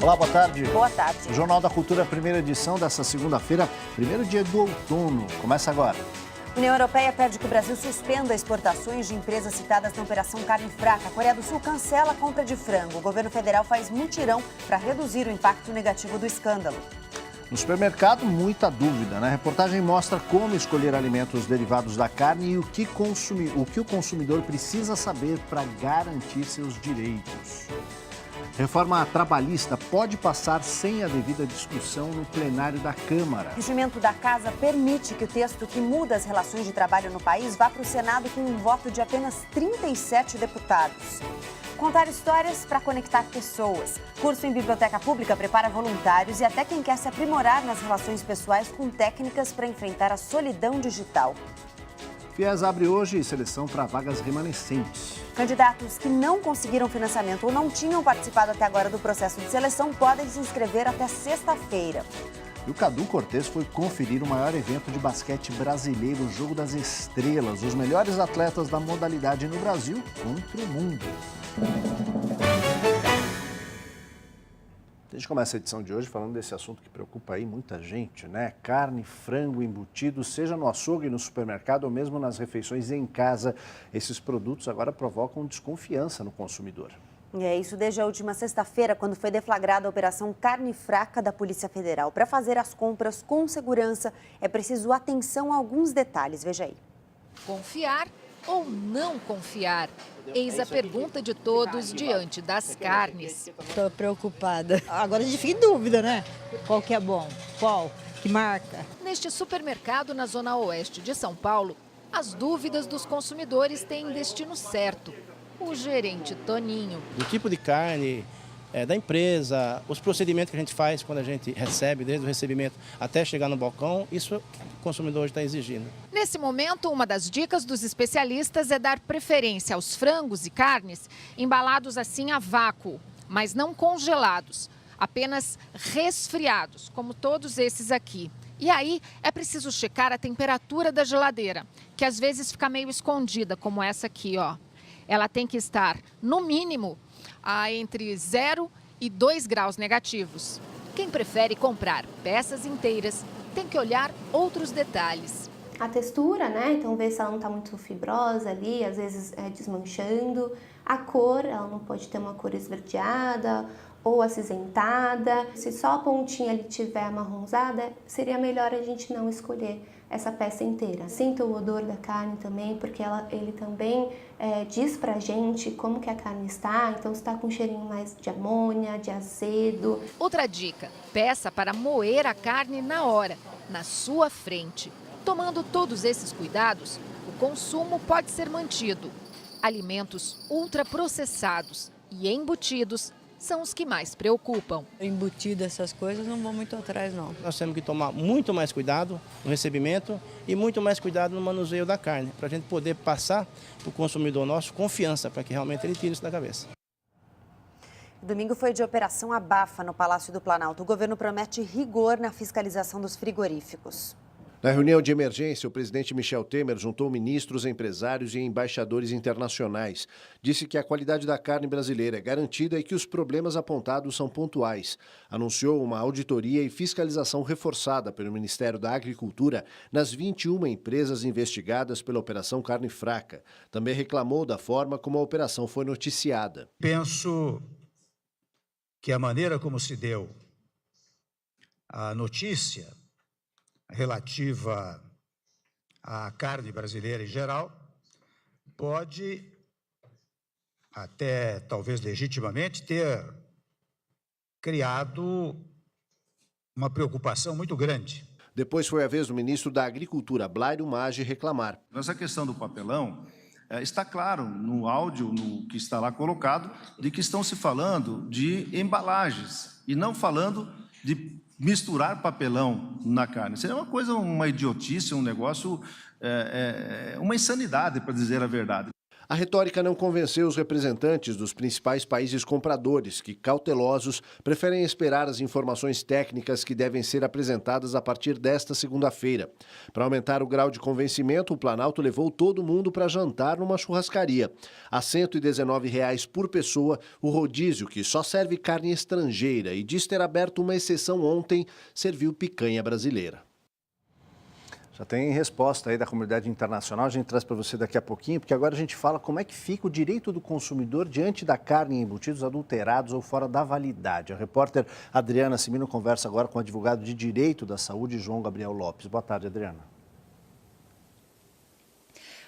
Olá, boa tarde. Boa tarde. O Jornal da Cultura, primeira edição dessa segunda-feira, primeiro dia do outono. Começa agora. A União Europeia pede que o Brasil suspenda exportações de empresas citadas na Operação Carne Fraca. A Coreia do Sul cancela a compra de frango. O governo federal faz mutirão para reduzir o impacto negativo do escândalo. No supermercado, muita dúvida, né? A reportagem mostra como escolher alimentos derivados da carne e o que o consumidor precisa saber para garantir seus direitos. Reforma trabalhista pode passar sem a devida discussão no plenário da Câmara. O regimento da Casa permite que o texto que muda as relações de trabalho no país vá para o Senado com um voto de apenas 37 deputados. Contar histórias para conectar pessoas. Curso em biblioteca pública prepara voluntários e até quem quer se aprimorar nas relações pessoais com técnicas para enfrentar a solidão digital. FIES abre hoje seleção para vagas remanescentes. Candidatos que não conseguiram financiamento ou não tinham participado até agora do processo de seleção podem se inscrever até sexta-feira. E o Cadu Cortez foi conferir o maior evento de basquete brasileiro, o Jogo das Estrelas. Os melhores atletas da modalidade no Brasil contra o mundo. A gente começa a edição de hoje falando desse assunto que preocupa aí muita gente, né? Carne, frango, embutido, seja no açougue, no supermercado ou mesmo nas refeições em casa. Esses produtos agora provocam desconfiança no consumidor. E é isso desde a última sexta-feira, quando foi deflagrada a Operação Carne Fraca da Polícia Federal. Para fazer as compras com segurança, é preciso atenção a alguns detalhes. Veja aí. Confiar ou não confiar? Eis a pergunta de todos diante das carnes. Estou preocupada. Agora a gente fica em dúvida, né? Qual que é bom? Qual? Que marca? Neste supermercado na zona oeste de São Paulo, as dúvidas dos consumidores têm destino certo. O gerente Toninho. Do tipo de carne, da empresa, os procedimentos que a gente faz quando a gente recebe, desde o recebimento até chegar no balcão, isso o consumidor está exigindo. Nesse momento, uma das dicas dos especialistas é dar preferência aos frangos e carnes embalados assim a vácuo, mas não congelados, apenas resfriados, como todos esses aqui. E aí é preciso checar a temperatura da geladeira, que às vezes fica meio escondida, como essa aqui, ó. Ela tem que estar, no mínimo, entre 0 e 2 graus negativos. Quem prefere comprar peças inteiras tem que olhar outros detalhes. A textura, né? Então ver se ela não está muito fibrosa ali, às vezes desmanchando. A cor, ela não pode ter uma cor esverdeada ou acinzentada. Se só a pontinha ali tiver amarronzada, seria melhor a gente não escolher essa peça inteira. Sinta o odor da carne também, porque ele também diz pra gente como que a carne está, então se está com um cheirinho mais de amônia, de azedo. Outra dica, peça para moer a carne na hora, na sua frente. Tomando todos esses cuidados, o consumo pode ser mantido. Alimentos ultraprocessados e embutidos são os que mais preocupam. Embutido, essas coisas, não vão muito atrás, não. Nós temos que tomar muito mais cuidado no recebimento e muito mais cuidado no manuseio da carne, para a gente poder passar para o consumidor nosso confiança, para que realmente ele tire isso da cabeça. Domingo foi de Operação Abafa no Palácio do Planalto. O governo promete rigor na fiscalização dos frigoríficos. Na reunião de emergência, o presidente Michel Temer juntou ministros, empresários e embaixadores internacionais. Disse que a qualidade da carne brasileira é garantida e que os problemas apontados são pontuais. Anunciou uma auditoria e fiscalização reforçada pelo Ministério da Agricultura nas 21 empresas investigadas pela Operação Carne Fraca. Também reclamou da forma como a operação foi noticiada. Penso que a maneira como se deu a notícia relativa à carne brasileira em geral, pode, até talvez legitimamente, ter criado uma preocupação muito grande. Depois foi a vez do ministro da Agricultura, Blairo Maggi, reclamar. Essa questão do papelão, está claro no áudio, no que está lá colocado, de que estão se falando de embalagens e não falando de misturar papelão na carne. Seria uma coisa, uma idiotice, um negócio, uma insanidade, para dizer a verdade. A retórica não convenceu os representantes dos principais países compradores, que, cautelosos, preferem esperar as informações técnicas que devem ser apresentadas a partir desta segunda-feira. Para aumentar o grau de convencimento, o Planalto levou todo mundo para jantar numa churrascaria. A R$ 119 por pessoa, o rodízio, que só serve carne estrangeira e diz ter aberto uma exceção ontem, serviu picanha brasileira. Já tem resposta aí da comunidade internacional, a gente traz para você daqui a pouquinho, porque agora a gente fala como é que fica o direito do consumidor diante da carne em embutidos adulterados ou fora da validade. A repórter Adriana Simino conversa agora com o advogado de Direito da Saúde, João Gabriel Lopes. Boa tarde, Adriana.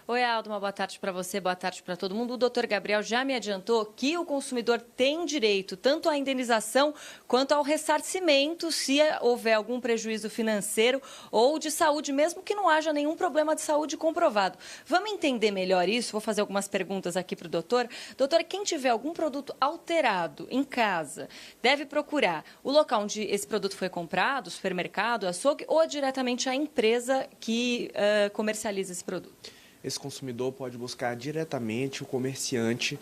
Oi, Aldo, uma boa tarde para você, boa tarde para todo mundo. O doutor Gabriel já me adiantou que o consumidor tem direito tanto à indenização quanto ao ressarcimento se houver algum prejuízo financeiro ou de saúde, mesmo que não haja nenhum problema de saúde comprovado. Vamos entender melhor isso? Vou fazer algumas perguntas aqui para o doutor. Doutor, quem tiver algum produto alterado em casa deve procurar o local onde esse produto foi comprado, supermercado, açougue, ou diretamente a empresa que comercializa esse produto? Esse consumidor pode buscar diretamente o comerciante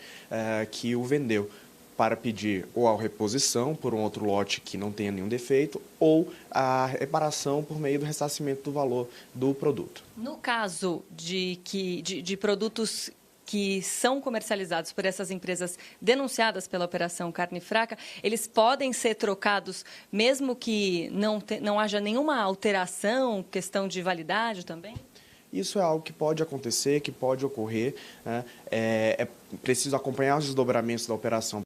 que o vendeu para pedir ou a reposição por um outro lote que não tenha nenhum defeito ou a reparação por meio do ressarcimento do valor do produto. No caso de produtos que são comercializados por essas empresas denunciadas pela Operação Carne Fraca, eles podem ser trocados mesmo que não haja nenhuma alteração, questão de validade também? Isso é algo que pode acontecer, que pode ocorrer, né? É preciso acompanhar os desdobramentos da operação.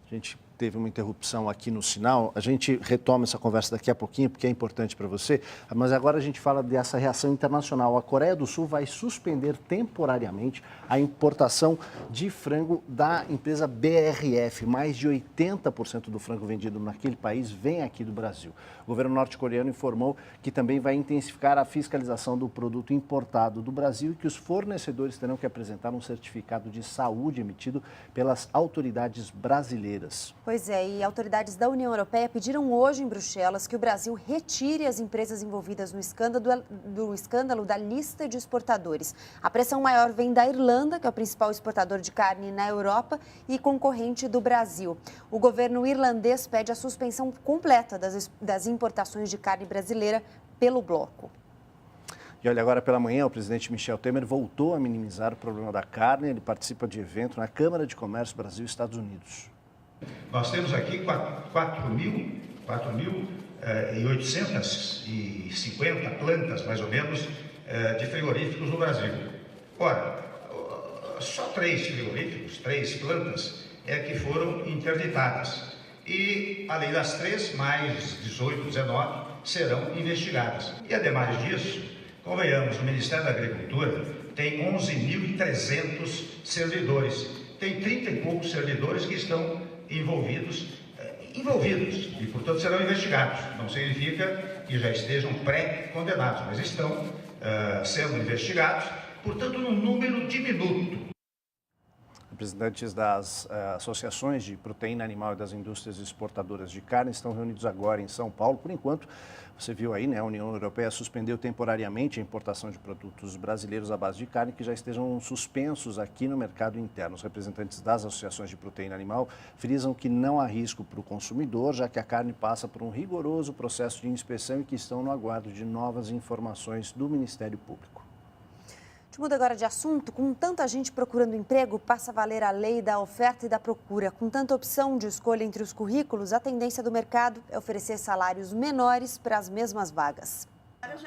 A gente teve uma interrupção aqui no sinal, a gente retoma essa conversa daqui a pouquinho, porque é importante para você, mas agora a gente fala dessa reação internacional. A Coreia do Sul vai suspender temporariamente a importação de frango da empresa BRF. Mais de 80% do frango vendido naquele país vem aqui do Brasil. O governo norte-coreano informou que também vai intensificar a fiscalização do produto importado do Brasil e que os fornecedores terão que apresentar um certificado de saúde emitido pelas autoridades brasileiras. Pois é, e autoridades da União Europeia pediram hoje em Bruxelas que o Brasil retire as empresas envolvidas no escândalo da lista de exportadores. A pressão maior vem da Irlanda, que é o principal exportador de carne na Europa e concorrente do Brasil. O governo irlandês pede a suspensão completa das importações de carne brasileira pelo bloco. E olha, agora pela manhã o presidente Michel Temer voltou a minimizar o problema da carne. Ele participa de evento na Câmara de Comércio Brasil-Estados Unidos. Nós temos aqui 4.850 plantas, mais ou menos, de frigoríficos no Brasil. Ora, só 3 frigoríficos, 3 plantas, que foram interditadas. E, além das 3, mais 18, 19, serão investigadas. E, ademais disso, convenhamos, o Ministério da Agricultura tem 11.300 servidores. Tem 30 e poucos servidores que estão envolvidos e, portanto, serão investigados. Não significa que já estejam pré-condenados, mas estão sendo investigados, portanto, num número diminuto. Representantes das associações de proteína animal e das indústrias exportadoras de carne estão reunidos agora em São Paulo. Por enquanto, você viu aí, né, a União Europeia suspendeu temporariamente a importação de produtos brasileiros à base de carne que já estejam suspensos aqui no mercado interno. Os representantes das associações de proteína animal frisam que não há risco para o consumidor, já que a carne passa por um rigoroso processo de inspeção e que estão no aguardo de novas informações do Ministério Público. A gente muda agora de assunto. Com tanta gente procurando emprego, passa a valer a lei da oferta e da procura. Com tanta opção de escolha entre os currículos, a tendência do mercado é oferecer salários menores para as mesmas vagas.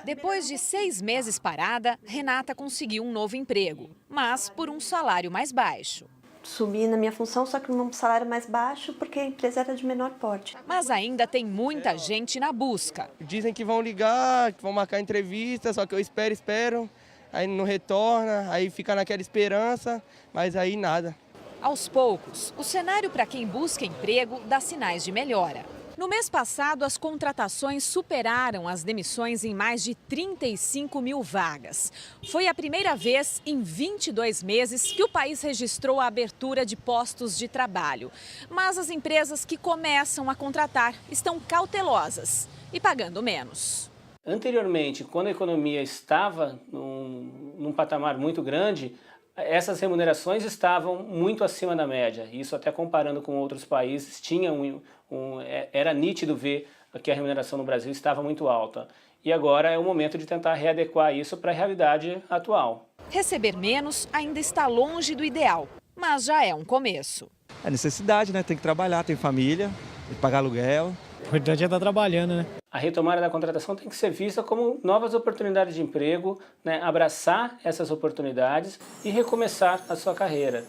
Depois de 6 meses parada, Renata conseguiu um novo emprego, mas por um salário mais baixo. Subi na minha função, só que num salário mais baixo, porque a empresa era de menor porte. Mas ainda tem muita gente na busca. Dizem que vão ligar, que vão marcar entrevista, só que eu espero. Aí não retorna, aí fica naquela esperança, mas aí nada. Aos poucos, o cenário para quem busca emprego dá sinais de melhora. No mês passado, as contratações superaram as demissões em mais de 35 mil vagas. Foi a primeira vez em 22 meses que o país registrou a abertura de postos de trabalho. Mas as empresas que começam a contratar estão cautelosas e pagando menos. Anteriormente, quando a economia estava num num patamar muito grande, essas remunerações estavam muito acima da média. Isso até comparando com outros países, era nítido ver que a remuneração no Brasil estava muito alta. E agora é o momento de tentar readequar isso para a realidade atual. Receber menos ainda está longe do ideal, mas já é um começo. É necessidade, né? Tem que trabalhar, tem família, tem que pagar aluguel. O importante é estar trabalhando, né? A retomada da contratação tem que ser vista como novas oportunidades de emprego, né? Abraçar essas oportunidades e recomeçar a sua carreira.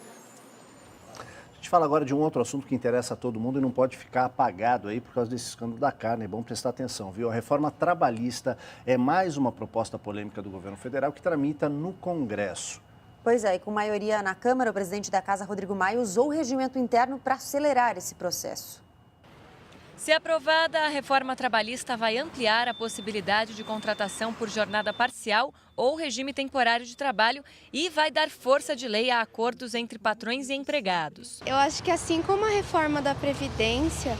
A gente fala agora de um outro assunto que interessa a todo mundo e não pode ficar apagado aí por causa desse escândalo da carne. É bom prestar atenção, viu? A reforma trabalhista é mais uma proposta polêmica do governo federal que tramita no Congresso. Pois é, e com maioria na Câmara, o presidente da Casa, Rodrigo Maia, usou o regimento interno para acelerar esse processo. Se aprovada, a reforma trabalhista vai ampliar a possibilidade de contratação por jornada parcial ou regime temporário de trabalho e vai dar força de lei a acordos entre patrões e empregados. Eu acho que assim como a reforma da Previdência,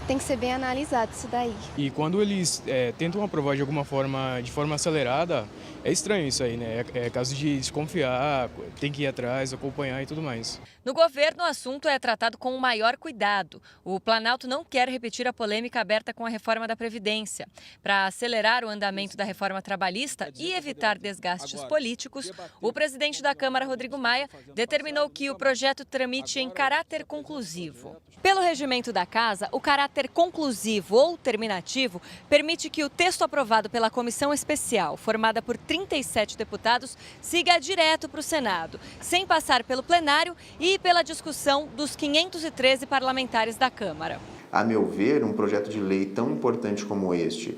tem que ser bem analisado isso daí. E quando eles tentam aprovar de forma acelerada, é estranho isso aí, né? É caso de desconfiar, tem que ir atrás, acompanhar e tudo mais. No governo, o assunto é tratado com o maior cuidado. O Planalto não quer repetir a polêmica aberta com a reforma da Previdência. Para acelerar o andamento da reforma trabalhista e evitar desgastes políticos, o presidente da Câmara, Rodrigo Maia, determinou que o projeto tramite em caráter conclusivo. Pelo regimento da Casa, o caráter conclusivo ou terminativo permite que o texto aprovado pela comissão especial, formada por 37 deputados, siga direto para o Senado, sem passar pelo plenário e pela discussão dos 513 parlamentares da Câmara. A meu ver, um projeto de lei tão importante como este,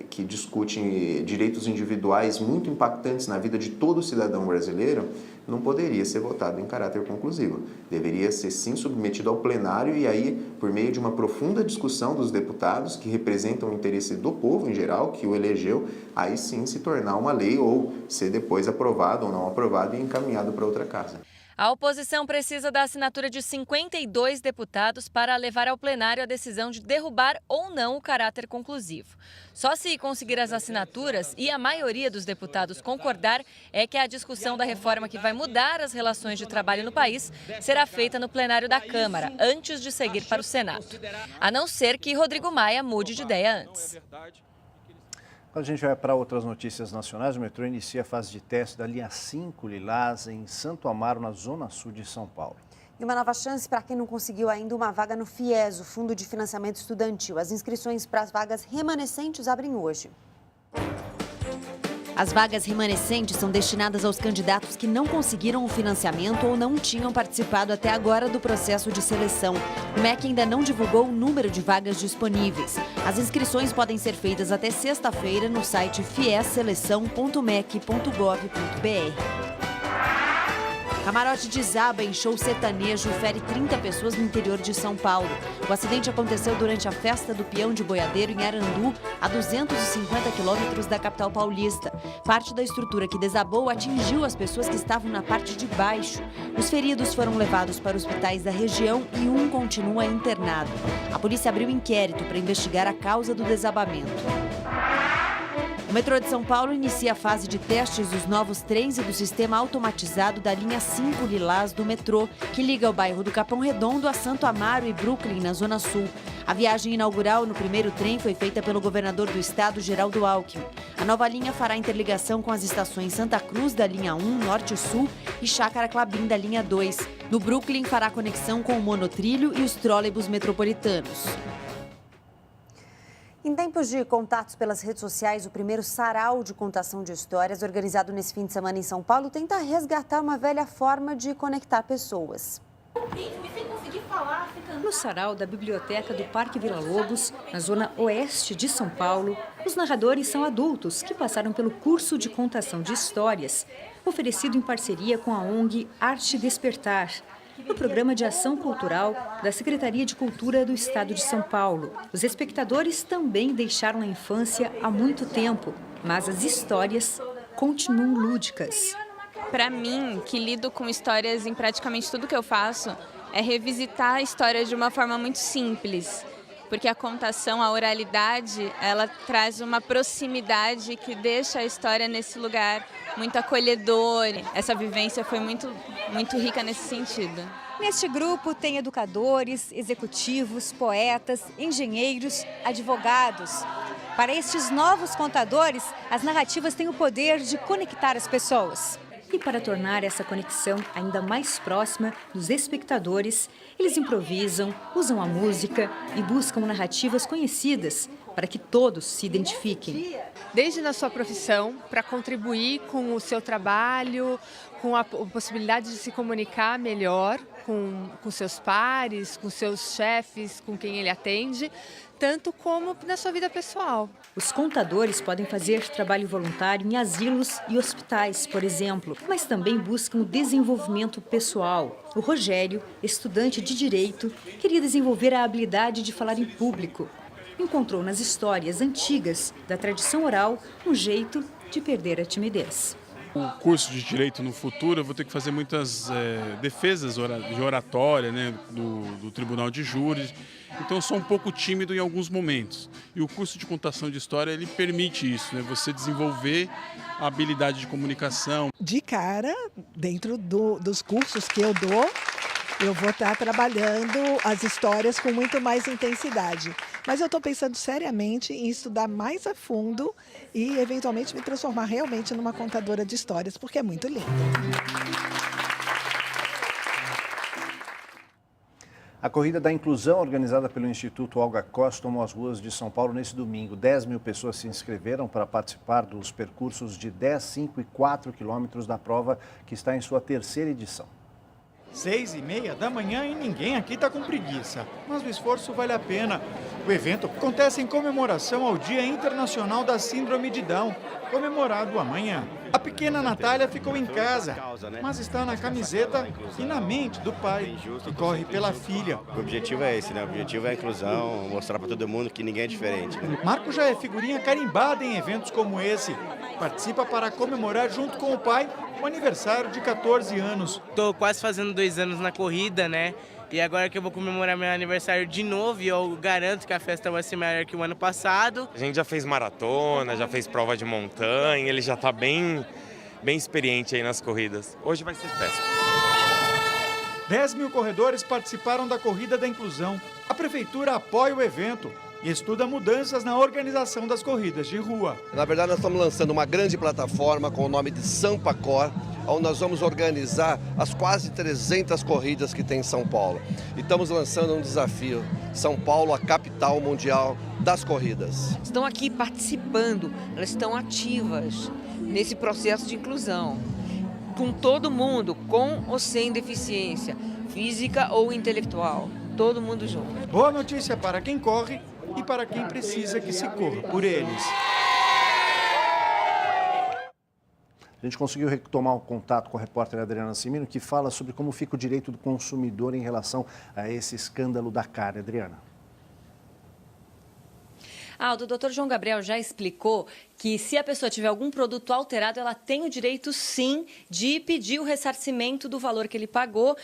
que discute direitos individuais muito impactantes na vida de todo cidadão brasileiro, não poderia ser votado em caráter conclusivo. Deveria ser, sim, submetido ao plenário e aí, por meio de uma profunda discussão dos deputados, que representam o interesse do povo em geral, que o elegeu, aí sim se tornar uma lei ou ser depois aprovado ou não aprovado e encaminhado para outra casa. A oposição precisa da assinatura de 52 deputados para levar ao plenário a decisão de derrubar ou não o caráter conclusivo. Só se conseguir as assinaturas e a maioria dos deputados concordar é que a discussão da reforma que vai mudar as relações de trabalho no país será feita no plenário da Câmara, antes de seguir para o Senado. A não ser que Rodrigo Maia mude de ideia antes. Quando a gente vai para outras notícias nacionais, o metrô inicia a fase de teste da linha 5 Lilás em Santo Amaro, na zona sul de São Paulo. E uma nova chance para quem não conseguiu ainda uma vaga no FIES, o Fundo de Financiamento Estudantil. As inscrições para as vagas remanescentes abrem hoje. As vagas remanescentes são destinadas aos candidatos que não conseguiram o financiamento ou não tinham participado até agora do processo de seleção. O MEC ainda não divulgou o número de vagas disponíveis. As inscrições podem ser feitas até sexta-feira no site fiesseleção.mec.gov.br. Camarote desaba em show sertanejo e fere 30 pessoas no interior de São Paulo. O acidente aconteceu durante a festa do Peão de Boiadeiro em Arandu, a 250 quilômetros da capital paulista. Parte da estrutura que desabou atingiu as pessoas que estavam na parte de baixo. Os feridos foram levados para hospitais da região e um continua internado. A polícia abriu inquérito para investigar a causa do desabamento. O metrô de São Paulo inicia a fase de testes dos novos trens e do sistema automatizado da linha 5 Lilás do metrô, que liga o bairro do Capão Redondo a Santo Amaro e Brooklyn, na Zona Sul. A viagem inaugural no primeiro trem foi feita pelo governador do estado, Geraldo Alckmin. A nova linha fará interligação com as estações Santa Cruz, da linha 1, Norte e Sul, e Chácara Clabim, da linha 2. No Brooklyn, fará conexão com o monotrilho e os trólebus metropolitanos. Em tempos de contatos pelas redes sociais, o primeiro sarau de contação de histórias, organizado nesse fim de semana em São Paulo, tenta resgatar uma velha forma de conectar pessoas. No sarau da Biblioteca do Parque Vila Lobos, na zona oeste de São Paulo, os narradores são adultos que passaram pelo curso de contação de histórias, oferecido em parceria com a ONG Arte Despertar, no programa de ação cultural da Secretaria de Cultura do Estado de São Paulo. Os espectadores também deixaram a infância há muito tempo, mas as histórias continuam lúdicas. Para mim, que lido com histórias em praticamente tudo que eu faço, é revisitar a história de uma forma muito simples. porque a contação, a oralidade, ela traz uma proximidade que deixa a história nesse lugar muito acolhedor. Essa vivência foi muito rica nesse sentido. Neste grupo tem educadores, executivos, poetas, engenheiros, advogados. Para estes novos contadores, as narrativas têm o poder de conectar as pessoas. E para tornar essa conexão ainda mais próxima dos espectadores, eles improvisam, usam a música e buscam narrativas conhecidas para que todos se identifiquem. Desde na sua profissão, para contribuir com o seu trabalho, com a possibilidade de se comunicar melhor com seus pares, com seus chefes, com quem ele atende, tanto como na sua vida pessoal. Os contadores podem fazer trabalho voluntário em asilos e hospitais, por exemplo, mas também buscam desenvolvimento pessoal. O Rogério, estudante de Direito, queria desenvolver a habilidade de falar em público. Encontrou nas histórias antigas da tradição oral um jeito de perder a timidez. O curso de Direito no futuro, eu vou ter que fazer muitas defesas de oratória, né, do Tribunal de Júri. Então eu sou um pouco tímido em alguns momentos. E o curso de contação de história, ele permite isso, né, você desenvolver a habilidade de comunicação. De cara, dentro dos cursos que eu dou, eu vou estar trabalhando as histórias com muito mais intensidade. Mas eu estou pensando seriamente em estudar mais a fundo e, eventualmente, me transformar realmente numa contadora de histórias, porque é muito lindo. A Corrida da Inclusão, organizada pelo Instituto Olga Costa, tomou as ruas de São Paulo nesse domingo. 10 mil pessoas se inscreveram para participar dos percursos de 10, 5 e 4 quilômetros da prova, que está em sua terceira edição. 6h30 da manhã e ninguém aqui está com preguiça, mas o esforço vale a pena. O evento acontece em comemoração ao Dia Internacional da Síndrome de Down, comemorado amanhã. A pequena Natália ficou em casa, mas está na camiseta e na mente do pai, que corre pela filha. O objetivo é esse, né? O objetivo é a inclusão, mostrar para todo mundo que ninguém é diferente. Né? Marco já é figurinha carimbada em eventos como esse. Participa para comemorar junto com o pai o aniversário de 14 anos. Estou quase fazendo 2 anos na corrida, né? E agora que eu vou comemorar meu aniversário de novo, e eu garanto que a festa vai ser maior que o ano passado. A gente já fez maratona, já fez prova de montanha, ele já está bem experiente aí nas corridas. Hoje vai ser festa. 10 mil corredores participaram da Corrida da Inclusão. A prefeitura apoia o evento e estuda mudanças na organização das corridas de rua. Na verdade, nós estamos lançando uma grande plataforma com o nome de Sampacor, onde nós vamos organizar as quase 300 corridas que tem em São Paulo. E estamos lançando um desafio, São Paulo, a capital mundial das corridas. Estão aqui participando, elas estão ativas nesse processo de inclusão, com todo mundo, com ou sem deficiência, física ou intelectual, todo mundo junto. Boa notícia para quem corre e para quem precisa que se corra por eles. A gente conseguiu retomar o contato com a repórter Adriana Cimino, que fala sobre como fica o direito do consumidor em relação a esse escândalo da carne. Adriana. Aldo, o doutor João Gabriel já explicou que se a pessoa tiver algum produto alterado, ela tem o direito, sim, de pedir o ressarcimento do valor que ele pagou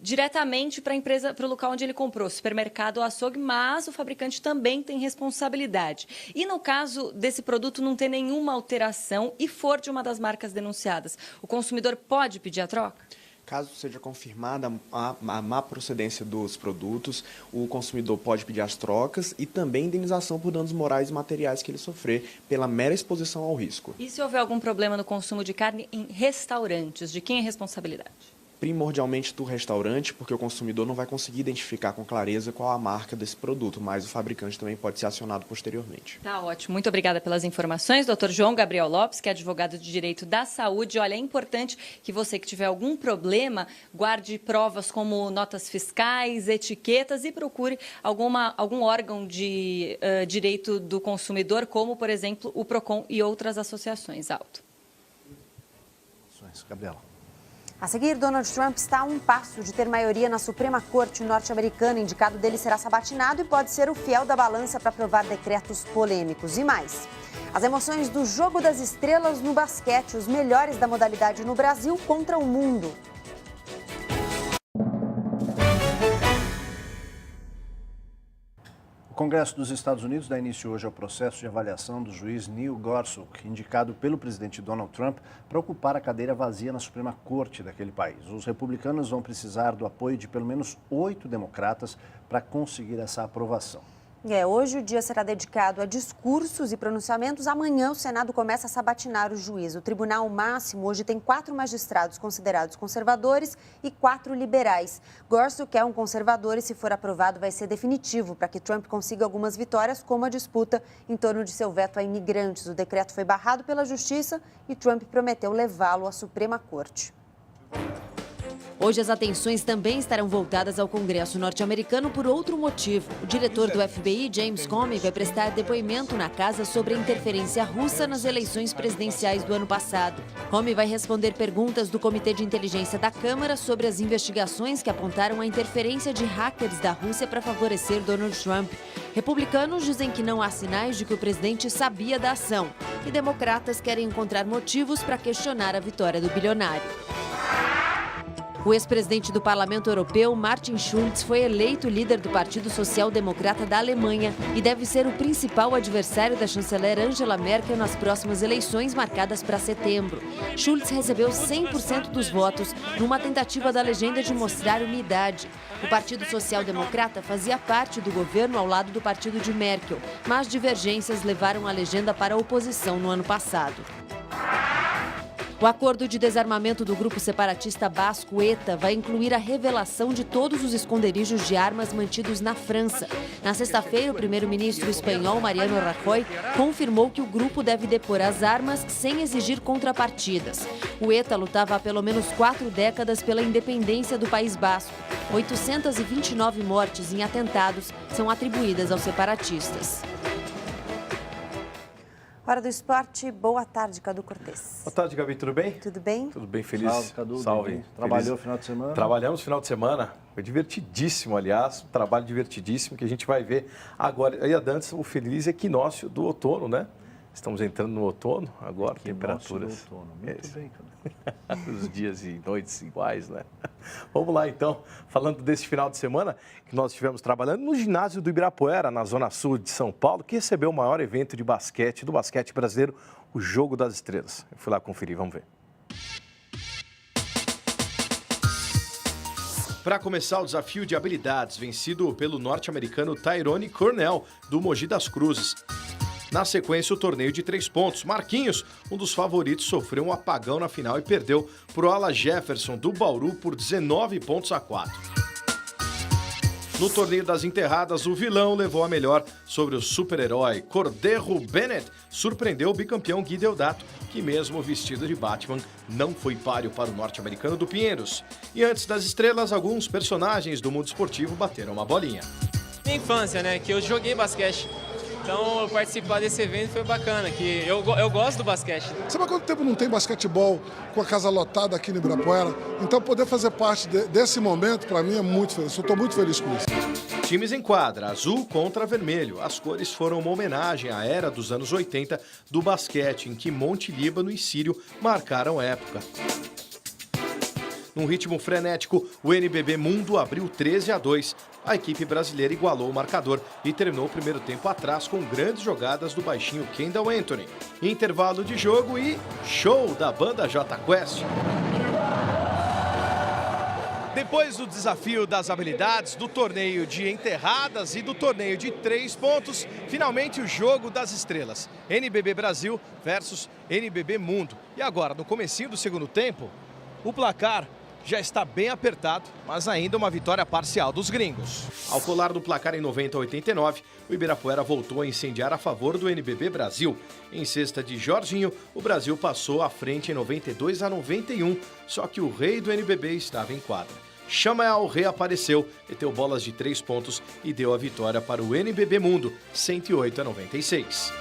diretamente para a empresa, para o local onde ele comprou, supermercado ou açougue, mas o fabricante também tem responsabilidade. E no caso desse produto não ter nenhuma alteração e for de uma das marcas denunciadas, o consumidor pode pedir a troca? Caso seja confirmada a má procedência dos produtos, o consumidor pode pedir as trocas e também indenização por danos morais e materiais que ele sofrer pela mera exposição ao risco. E se houver algum problema no consumo de carne em restaurantes, de quem é a responsabilidade? Primordialmente do restaurante, porque o consumidor não vai conseguir identificar com clareza qual a marca desse produto, mas o fabricante também pode ser acionado posteriormente. Tá ótimo. Muito obrigada pelas informações. Dr. João Gabriel Lopes, que é advogado de Direito da Saúde. Olha, é importante que você que tiver algum problema, guarde provas como notas fiscais, etiquetas e procure algum órgão de direito do consumidor, como, por exemplo, o PROCON e outras associações. Aldo. Gabriela. A seguir, Donald Trump está a um passo de ter maioria na Suprema Corte norte-americana. O indicado dele será sabatinado e pode ser o fiel da balança para aprovar decretos polêmicos. E mais, as emoções do Jogo das Estrelas no basquete, os melhores da modalidade no Brasil contra o mundo. O Congresso dos Estados Unidos dá início hoje ao processo de avaliação do juiz Neil Gorsuch, indicado pelo presidente Donald Trump para ocupar a cadeira vazia na Suprema Corte daquele país. Os republicanos vão precisar do apoio de pelo menos 8 democratas para conseguir essa aprovação. Hoje o dia será dedicado a discursos e pronunciamentos. Amanhã o Senado começa a sabatinar o juiz. O Tribunal Máximo hoje tem 4 magistrados considerados conservadores e 4 liberais. Gorsuch é um conservador e, se for aprovado, vai ser definitivo para que Trump consiga algumas vitórias, como a disputa em torno de seu veto a imigrantes. O decreto foi barrado pela Justiça e Trump prometeu levá-lo à Suprema Corte. Hoje as atenções também estarão voltadas ao Congresso norte-americano por outro motivo. O diretor do FBI, James Comey, vai prestar depoimento na casa sobre a interferência russa nas eleições presidenciais do ano passado. Comey vai responder perguntas do Comitê de Inteligência da Câmara sobre as investigações que apontaram a interferência de hackers da Rússia para favorecer Donald Trump. Republicanos dizem que não há sinais de que o presidente sabia da ação. E democratas querem encontrar motivos para questionar a vitória do bilionário. O ex-presidente do Parlamento Europeu, Martin Schulz, foi eleito líder do Partido Social Democrata da Alemanha e deve ser o principal adversário da chanceler Angela Merkel nas próximas eleições marcadas para setembro. Schulz recebeu 100% dos votos numa tentativa da legenda de mostrar unidade. O Partido Social Democrata fazia parte do governo ao lado do partido de Merkel, mas divergências levaram a legenda para a oposição no ano passado. O acordo de desarmamento do grupo separatista basco ETA vai incluir a revelação de todos os esconderijos de armas mantidos na França. Na sexta-feira, o primeiro-ministro espanhol Mariano Rajoy confirmou que o grupo deve depor as armas sem exigir contrapartidas. O ETA lutava há pelo menos 4 décadas pela independência do País Basco. 829 mortes em atentados são atribuídas aos separatistas. Hora do esporte, boa tarde, Cadu Cortez. Boa tarde, Gabi, tudo bem? Tudo bem? Tudo bem, feliz. Salve, Cadu. Salve. Trabalhou no final de semana? Trabalhamos no final de semana, foi divertidíssimo, aliás, um trabalho divertidíssimo que a gente vai ver agora. E antes, o feliz equinócio do outono, né? Estamos entrando no outono, agora, temperaturas. Do outono. Muito bem, Cadu. Os dias e noites iguais, né? Vamos lá, então, falando desse final de semana que nós estivemos trabalhando no ginásio do Ibirapuera, na zona sul de São Paulo, que recebeu o maior evento de basquete, do basquete brasileiro, o Jogo das Estrelas. Eu fui lá conferir, vamos ver. Para começar o desafio de habilidades, vencido pelo norte-americano Tyrone Cornell, do Mogi das Cruzes. Na sequência, o torneio de 3 pontos. Marquinhos, um dos favoritos, sofreu um apagão na final e perdeu para o ala Jefferson, do Bauru, por 19-4. No torneio das enterradas, o vilão levou a melhor sobre o super-herói. Cordero Bennett surpreendeu o bicampeão Gui Deodato, que mesmo vestido de Batman, não foi páreo para o norte-americano do Pinheiros. E antes das estrelas, alguns personagens do mundo esportivo bateram uma bolinha. Minha infância, né, que eu joguei basquete. Então, participar desse evento foi bacana, que eu gosto do basquete. Sabe há quanto tempo não tem basquetebol com a casa lotada aqui no Ibirapuera? Então, poder fazer parte desse momento, para mim, é muito feliz. Eu estou muito feliz com isso. Times em quadra, azul contra vermelho. As cores foram uma homenagem à era dos anos 80 do basquete, em que Monte Líbano e Sírio marcaram época. Num ritmo frenético, o NBB Mundo abriu 13-2. A equipe brasileira igualou o marcador e terminou o primeiro tempo atrás com grandes jogadas do baixinho Kendall Anthony. Intervalo de jogo e show da banda J Quest. Depois do desafio das habilidades, do torneio de enterradas e do torneio de 3 pontos, finalmente o Jogo das Estrelas. NBB Brasil versus NBB Mundo. E agora, no comecinho do segundo tempo, o placar já está bem apertado, mas ainda uma vitória parcial dos gringos. Ao colar do placar em 90-89, o Ibirapuera voltou a incendiar a favor do NBB Brasil. Em cesta de Jorginho, o Brasil passou à frente em 92-91, só que o rei do NBB estava em quadra. Chamael reapareceu, meteu bolas de 3 pontos e deu a vitória para o NBB Mundo, 108-96.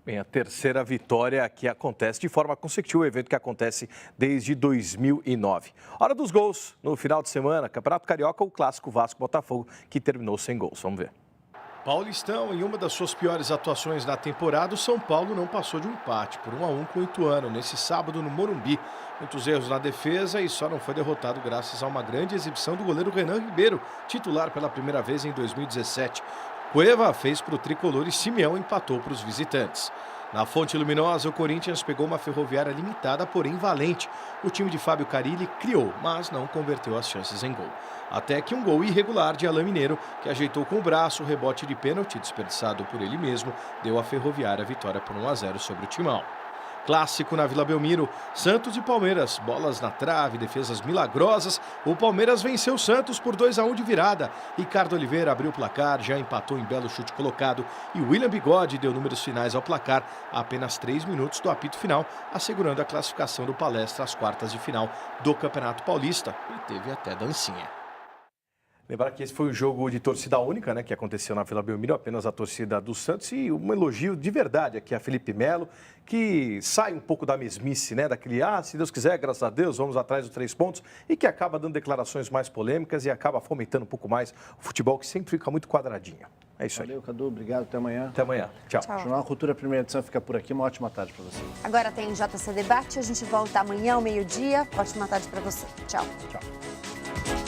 Bem, a terceira vitória que acontece de forma consecutiva, o evento que acontece desde 2009. Hora dos gols no final de semana, Campeonato Carioca, o clássico Vasco-Botafogo, que terminou sem gols. Vamos ver. Paulistão, em uma das suas piores atuações da temporada, o São Paulo não passou de um empate por 1-1 com o Ituano, nesse sábado no Morumbi. Muitos erros na defesa e só não foi derrotado graças a uma grande exibição do goleiro Renan Ribeiro, titular pela primeira vez em 2017. Cueva fez para o tricolor e Simeão empatou para os visitantes. Na Fonte Luminosa, o Corinthians pegou uma Ferroviária limitada, porém valente. O time de Fábio Carille criou, mas não converteu as chances em gol. Até que um gol irregular de Alain Mineiro, que ajeitou com o braço o rebote de pênalti desperdiçado por ele mesmo, deu à Ferroviária a vitória por 1-0 sobre o Timão. Clássico na Vila Belmiro, Santos e Palmeiras, bolas na trave, defesas milagrosas. O Palmeiras venceu o Santos por 2-1 de virada. Ricardo Oliveira abriu o placar, já empatou em belo chute colocado e William Bigode deu números finais ao placar a apenas 3 minutos do apito final, assegurando a classificação do Palestra às quartas de final do Campeonato Paulista e teve até dancinha. Lembrar que esse foi um jogo de torcida única, né, que aconteceu na Vila Belmiro, apenas a torcida do Santos, e um elogio de verdade aqui a Felipe Melo, que sai um pouco da mesmice, né, daquele, se Deus quiser, graças a Deus, vamos atrás dos 3 pontos, e que acaba dando declarações mais polêmicas e acaba fomentando um pouco mais o futebol, que sempre fica muito quadradinho. É isso aí. Valeu, Cadu, obrigado, até amanhã. Até amanhã, tchau. O Jornal Cultura, primeira edição, fica por aqui, uma ótima tarde para você. Agora tem JC Debate, a gente volta amanhã ao meio-dia. Ótima tarde para você. Tchau. Tchau.